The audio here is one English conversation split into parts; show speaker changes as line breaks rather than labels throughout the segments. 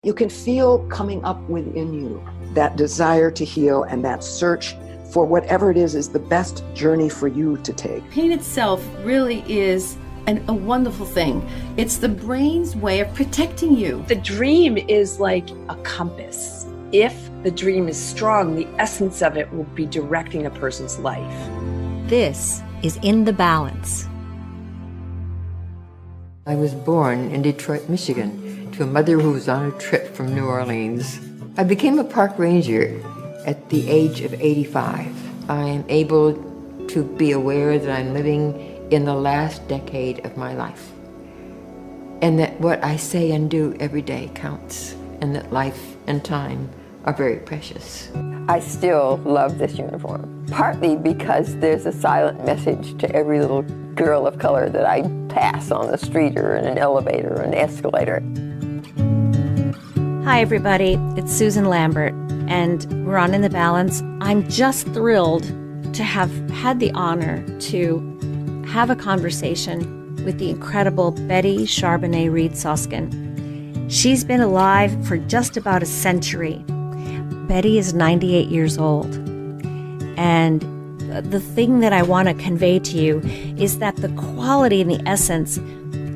You can feel coming up within you that desire to heal and that search for whatever it is the best journey for you to take.
Pain itself really is a wonderful thing. It's the brain's way of protecting you.
The dream is like a compass. If the dream is strong, the essence of it will be directing a person's life.
This is In the Balance.
I was born in Detroit, Michigan, to a mother who was on a trip from New Orleans. I became a park ranger at the age of 85. I am able to be aware that I'm living in the last decade of my life, and that what I say and do every day counts, and that life and time are very precious.
I still love this uniform, partly because there's a silent message to every little girl of color that I pass on the street or in an elevator or an escalator.
Hi, everybody. It's Susan Lambert, and we're on In the Balance. I'm just thrilled to have had the honor to have a conversation with the incredible Betty Reid Soskin. She's been alive for just about a century. Betty is 98 years old. And the thing that I want to convey to you is that the quality and the essence,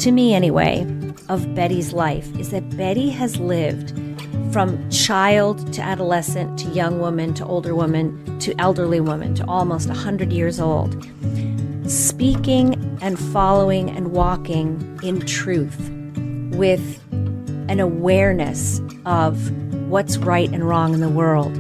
to me anyway, of Betty's life is that Betty has lived from child to adolescent to young woman to older woman to elderly woman to almost 100 years old, speaking and following and walking in truth with an awareness of what's right and wrong in the world.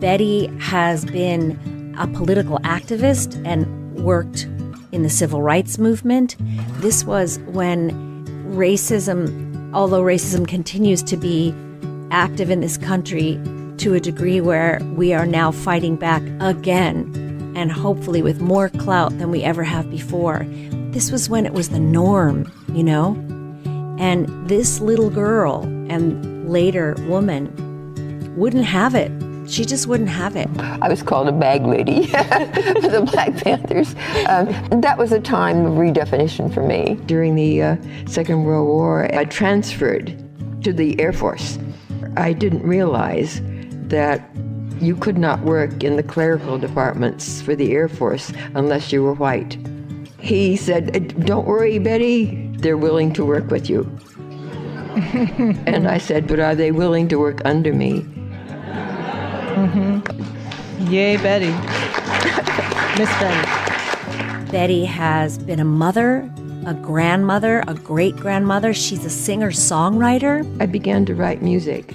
Betty has been a political activist and worked in the civil rights movement. This was when racism, although racism continues to be active in this country to a degree where we are now fighting back again, and hopefully with more clout than we ever have before. This was when it was the norm, you know? And this little girl and later woman wouldn't have it. She just wouldn't have it.
I was called a bag lady for the Black Panthers. That was a time of redefinition for me.
During the Second World War, I transferred to the Air Force. I didn't realize that you could not work in the clerical departments for the Air Force unless you were white. He said, "Don't worry, Betty, they're willing to work with you." And I said, "But are they willing to work under me?"
Yay, Betty. Miss Betty.
Betty has been a mother, a grandmother, a great-grandmother. She's a singer-songwriter.
I began to write music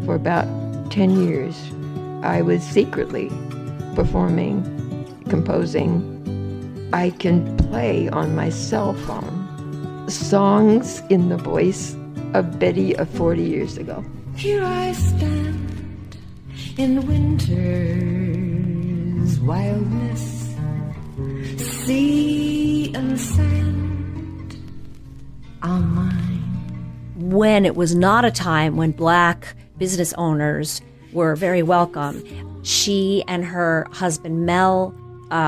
for about 10 years. I was secretly performing, composing. I can play on my cell phone songs in the voice of Betty of 40 years ago.
Here I stand in winter's wildness, sea and sand are mine.
When it was not a time when Black business owners were very welcome, she and her husband Mel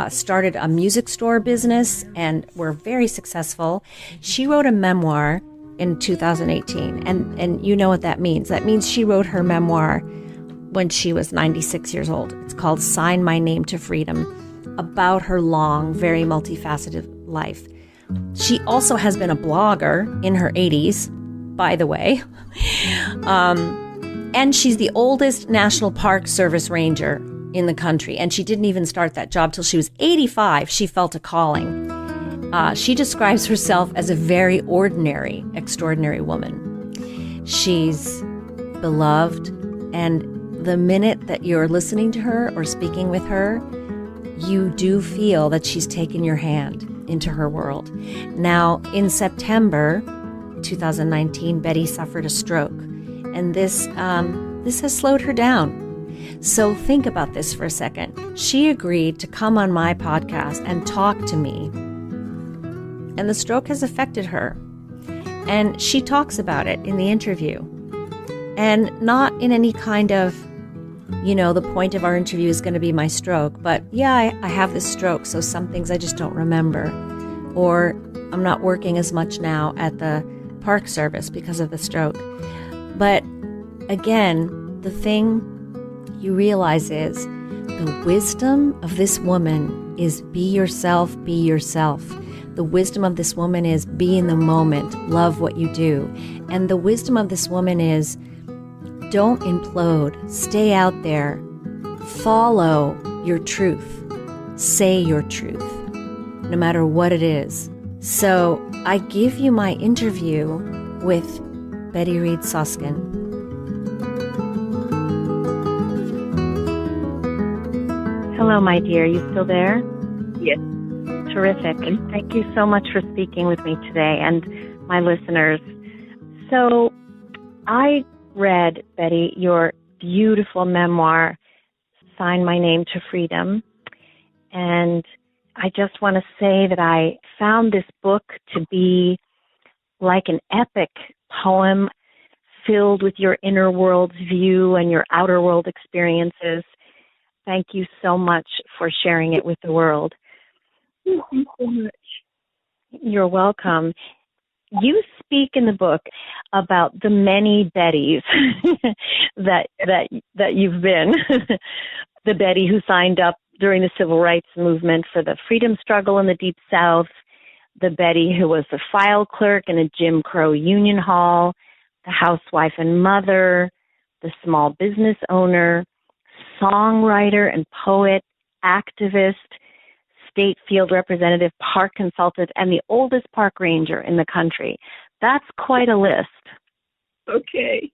started a music store business and were very successful. She wrote a memoir in 2018, and you know what that means. That means she wrote her memoir when she was 96 years old. It's called Sign My Name to Freedom, about her long, very multifaceted life. She also has been a blogger in her 80s, by the way. And she's the oldest National Park Service ranger in the country. And she didn't even start that job till she was 85. She felt a calling. She describes herself as a very ordinary, extraordinary woman. She's beloved, and the minute that you're listening to her or speaking with her, you do feel that she's taken your hand into her world. Now, in September 2019, Betty suffered a stroke, and this has slowed her down. So think about this for a second. She agreed to come on my podcast and talk to me, and the stroke has affected her. And she talks about it in the interview, and not in any kind of, you know, the point of our interview is going to be my stroke, but yeah, I have this stroke, so some things I just don't remember. Or I'm not working as much now at the Park Service because of the stroke. But again, the thing you realize is the wisdom of this woman is be yourself, be yourself. The wisdom of this woman is be in the moment, love what you do. And the wisdom of this woman is don't implode, stay out there, follow your truth, say your truth, no matter what it is. So I give you my interview with Betty Reid Soskin. Hello, my dear. You still there?
Yes.
Terrific. And thank you so much for speaking with me today and my listeners. So I read, Betty, your beautiful memoir, Sign My Name to Freedom. And I just want to say that I found this book to be like an epic poem filled with your inner world's view and your outer world experiences. Thank you so much for sharing it with the world.
Thank you so much.
You're welcome. You speak in the book about the many Bettys that you've been. The Betty who signed up during the civil rights movement for the freedom struggle in the Deep South, the Betty who was the file clerk in a Jim Crow union hall, the housewife and mother, the small business owner, songwriter and poet, activist, state field representative, park consultant, and the oldest park ranger in the country. That's quite a list.
Okay.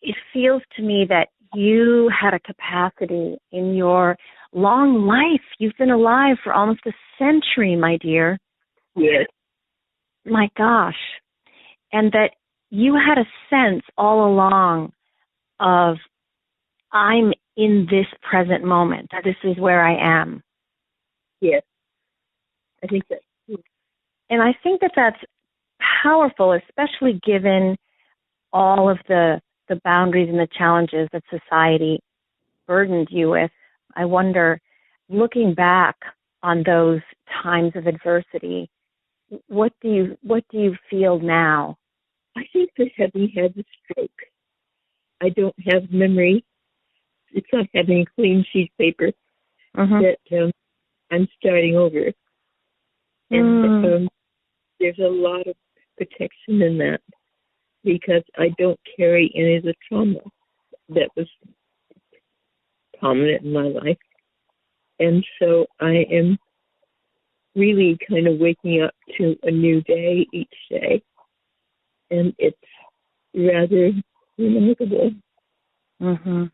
It feels to me that you had a capacity in your long life. You've been alive for almost a century, my dear.
Yes.
My gosh. And that you had a sense all along of, I'm in this present moment. This is where I am.
Yes. I think that's true.
And I think that that's powerful, especially given all of the boundaries and the challenges that society burdened you with. I wonder, looking back on those times of adversity, what do you feel now?
I think that having had the stroke, I don't have memory. It's not having a clean sheet of paper that I'm starting over. And there's a lot of protection in that because I don't carry any of the trauma that was prominent in my life. And so I am really kind of waking up to a new day each day. And it's rather remarkable.
Mm-hmm.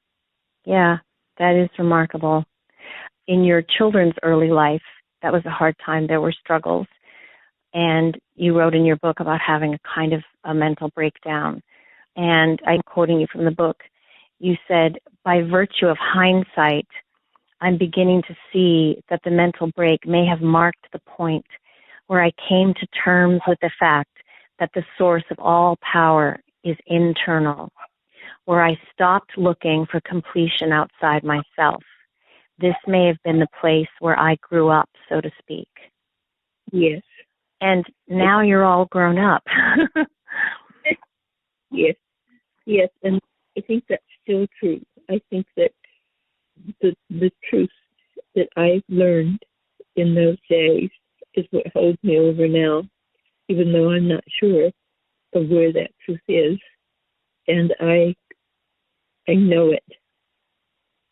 Yeah, that is remarkable. In your children's early life, that was a hard time. There were struggles. And you wrote in your book about having a kind of a mental breakdown. And I'm quoting you from the book. You said, by virtue of hindsight, I'm beginning to see that the mental break may have marked the point where I came to terms with the fact that the source of all power is internal, where I stopped looking for completion outside myself. This may have been the place where I grew up, so to speak.
Yes.
And now you're all grown up.
Yes. Yes. And I think that's still true. I think that the truth that I've learned in those days is what holds me over now, even though I'm not sure of where that truth is. And I know it.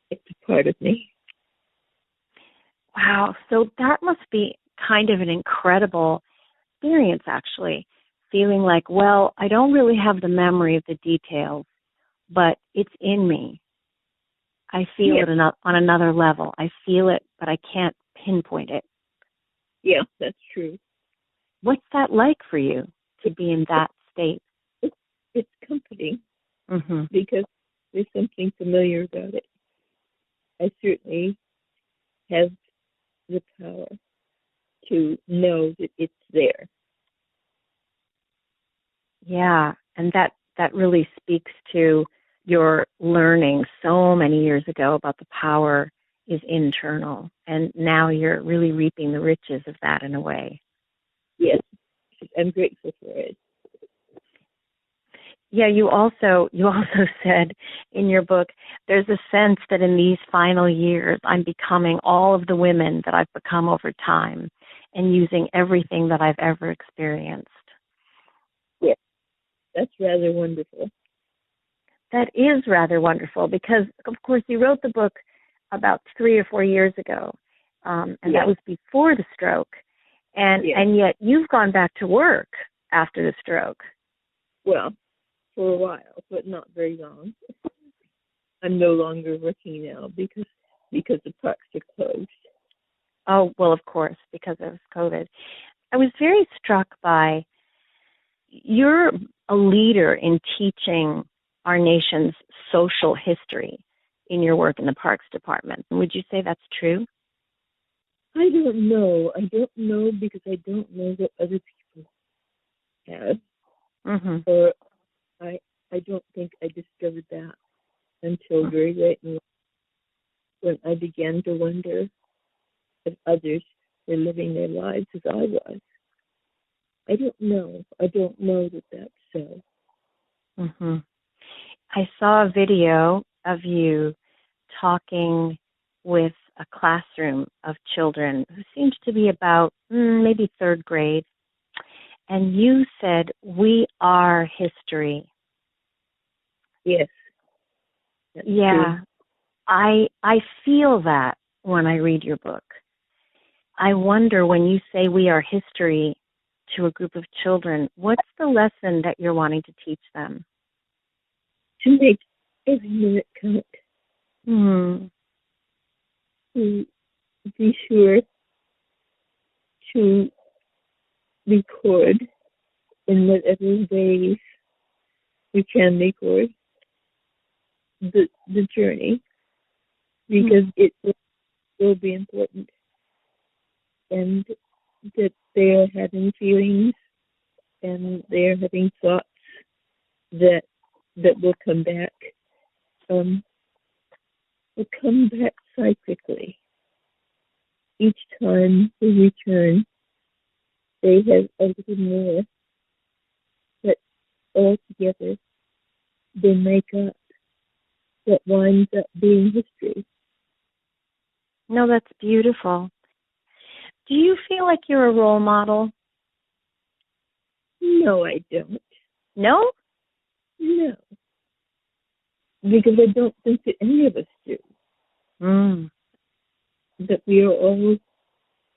It's a part of me.
Wow. So that must be kind of an incredible experience, actually, feeling like, well, I don't really have the memory of the details, but it's in me. I feel it on another level. I feel it, but I can't pinpoint it.
Yeah, that's true.
What's that like for you to be in that state?
It's comforting because there's something familiar about it. I certainly have the power to know that it's there.
Yeah, and that really speaks to your learning so many years ago about the power is internal, and now you're really reaping the riches of that in a way.
Yes, I'm grateful for it.
Yeah, you also said in your book, there's a sense that in these final years, I'm becoming all of the women that I've become over time and using everything that I've ever experienced.
Yes, that's rather wonderful.
That is rather wonderful because, of course, you wrote the book about 3 or 4 years ago, and
Yes.
that was before the stroke. And
Yes.
and yet you've gone back to work after the stroke.
Well, for a while, but not very long. I'm no longer working now because the parks are closed.
Oh, well, of course, because of COVID. I was very struck by you're a leader in teaching our nation's social history in your work in the Parks Department. Would you say that's true?
I don't know. I don't know because I don't know what other people have.
Mm-hmm.
Or I don't think I discovered that until very late in life, when I began to wonder if others were living their lives as I was. I don't know. I don't know that that's so.
Mm-hmm. I saw a video of you talking with a classroom of children who seemed to be about maybe 3rd grade. And you said, "We are history."
Yes. That's
yeah.
true.
I feel that when I read your book. I wonder when you say we are history to a group of children, what's the lesson that you're wanting to teach them?
To make every minute count. To be sure to record in whatever ways we can record the journey, because it will be important, and that they are having feelings and they are having thoughts that will come back, cyclically. Each time we return, they have a little more, but altogether they make up what winds up being history.
No, that's beautiful. Do you feel like you're a role model?
No, I don't.
No?
No. Because I don't think that any of us do. That we are all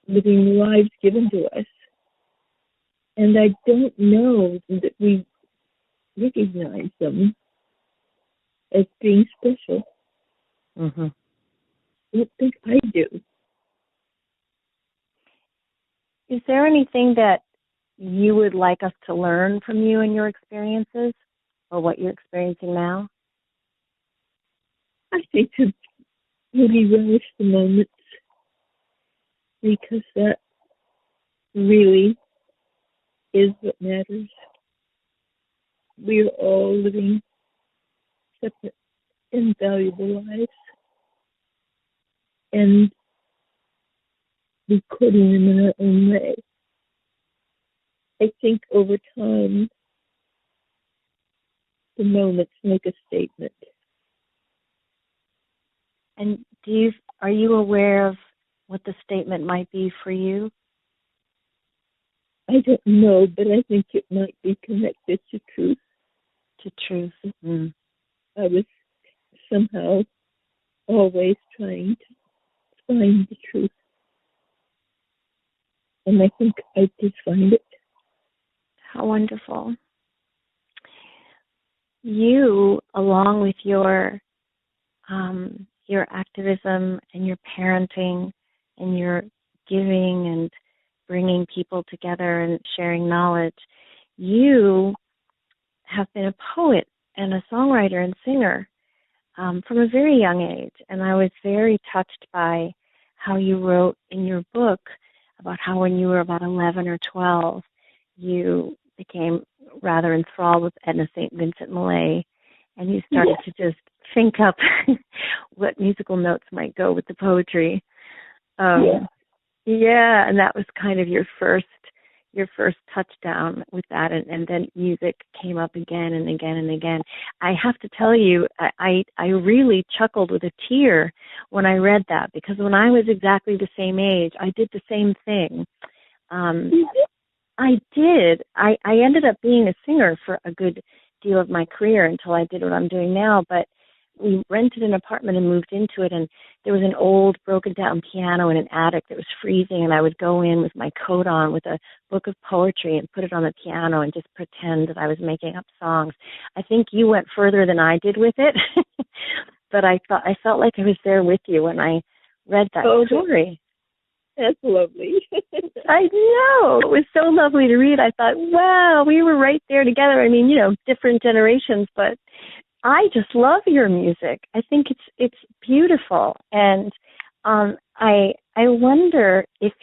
living the lives given to us. And I don't know that we recognize them as being special.
Mm-hmm.
I don't think I do.
Is there anything that you would like us to learn from you and your experiences, or what you're experiencing now?
I think to really relish the moments, because that really is what matters. We are all living separate and valuable lives, and recording them in our own way. I think over time, the moments make a statement.
And are you aware of what the statement might be for you?
I don't know, but I think it might be connected to truth.
To truth. Mm.
I was somehow always trying to find the truth. And I think I did find it.
How wonderful. You, along with your activism and your parenting and your giving and bringing people together and sharing knowledge, you have been a poet and a songwriter and singer from a very young age. And I was very touched by how you wrote in your book about how when you were about 11 or 12, you became rather enthralled with Edna St. Vincent Millay, and you started to just think up what musical notes might go with the poetry. Yeah, and that was kind of your first
your first touchdown with that, and then music came up again and again and again. I have to tell you, I really chuckled with a tear when I read that, because when I was exactly the same age, I did the same thing. I did. I ended up being a singer for a good deal of my career until I did what I'm doing now, but we rented an apartment and moved into it, and there was an old broken down piano in an attic that was freezing, and I would go in with my coat on with a book of poetry and put it on the piano and just pretend that I was making up songs. I think you went further than I did with it, but I felt like I was there with you when I read that story.
That's lovely.
I know. It was so lovely to read. I thought, wow, we were right there together. I mean, different generations, but I just love your music. I think it's beautiful, and I wonder if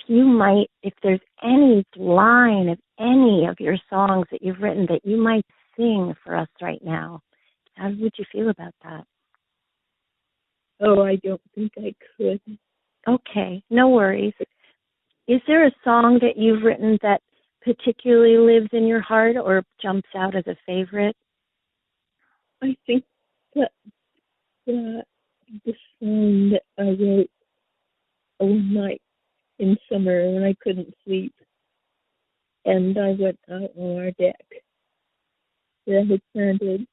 there's any line of any of your songs that you've written that you might sing for us right now. How would you feel about that?
Oh, I don't think I could.
Okay, no worries. Is there a song that you've written that particularly lives in your heart or jumps out as a favorite?
I think that the song that I wrote one night in summer when I couldn't sleep, and I went out on our deck that I had planted,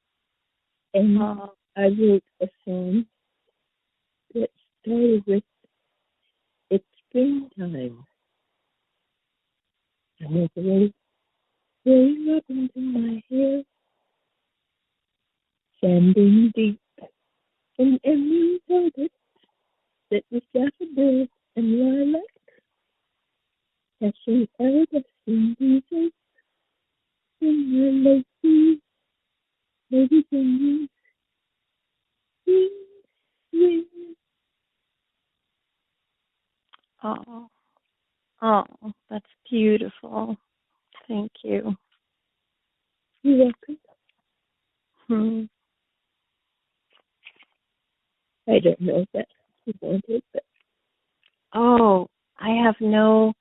and I wrote a song that started with, "It's springtime." And there's a little blowing up into my hair, standing deep in emerald velvet that was daffodil and lilac, catching arabesque breezes in my lazy fingers. Swing, swing.
Oh, that's beautiful. Thank you.
You're welcome. I don't know if that's what you wanted, but...
Oh, I have no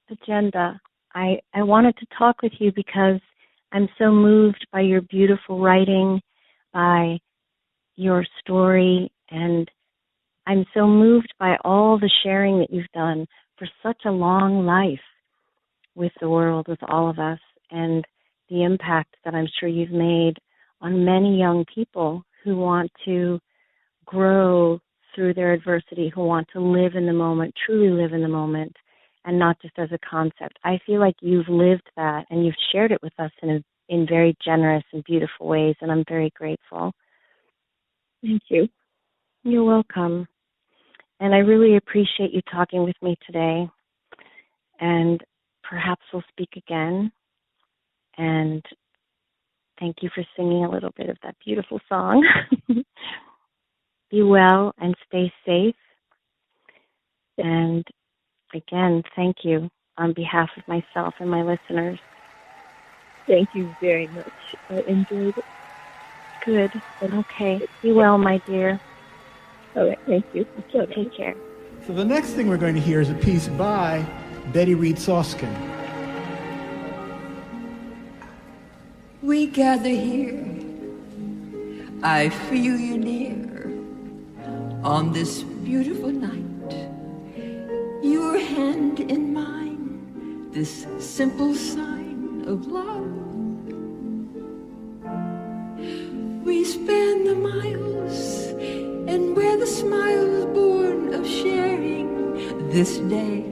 agenda. I wanted to talk with you because I'm so moved by your beautiful writing, by your story, and I'm so moved by all the sharing that you've done for such a long life with the world, with all of us, and the impact that I'm sure you've made on many young people who want to grow through their adversity, who want to live in the moment, truly live in the moment, and not just as a concept. I feel like you've lived that, and you've shared it with us in very generous and beautiful ways, and I'm very grateful.
Thank you.
You're welcome. And I really appreciate you talking with me today. And perhaps we'll speak again. And thank you for singing a little bit of that beautiful song. Be well and stay safe. And again, thank you on behalf of myself and my listeners.
Thank you very much. I enjoyed it.
Good. Okay. Be well, my dear.
All right. Thank you.
Take care.
So the next thing we're going to hear is a piece by Betty Reid Soskin.
We gather here, I feel you near, on this beautiful night. Your hand in mine, this simple sign of love. We span the miles, and we're the smiles born of sharing this day.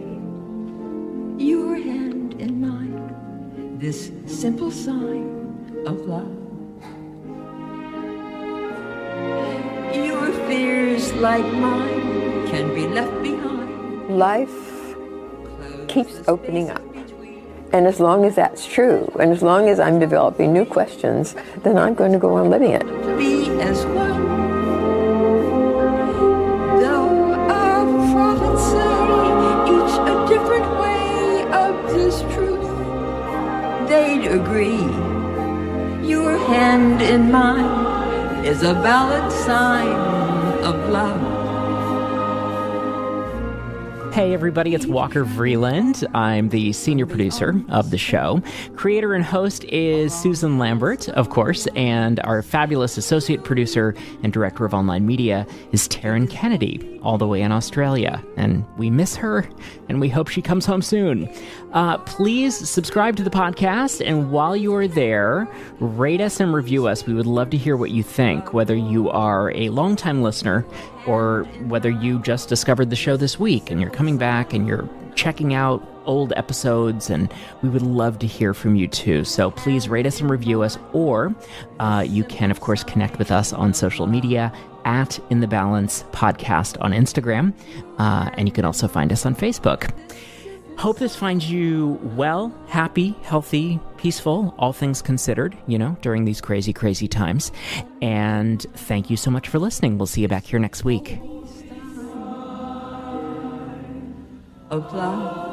Your hand in mine, this simple sign of love. Your fears like mine can be left behind.
Life keeps opening up. And as long as that's true, and as long as I'm developing new questions, then I'm going to go on living it.
Be as one. Though our prophets say each a different way of this truth, they'd agree. Your hand in mine is a valid sign of love.
Hey everybody, it's Walker Vreeland. I'm the senior producer of the show. Creator and host is Susan Lambert, of course, and our fabulous associate producer and director of online media is Taryn Kennedy, all the way in Australia. And we miss her, and we hope she comes home soon. Please subscribe to the podcast, and while you are there, rate us and review us. We would love to hear what you think, whether you are a longtime listener or whether you just discovered the show this week and you're coming back and you're checking out old episodes, and we would love to hear from you too. So please rate us and review us, or you can, of course, connect with us on social media at In the Balance Podcast on Instagram, and you can also find us on Facebook. Hope this finds you well, happy, healthy, peaceful, all things considered, during these crazy, crazy times. And thank you so much for listening. We'll see you back here next week.
Apply.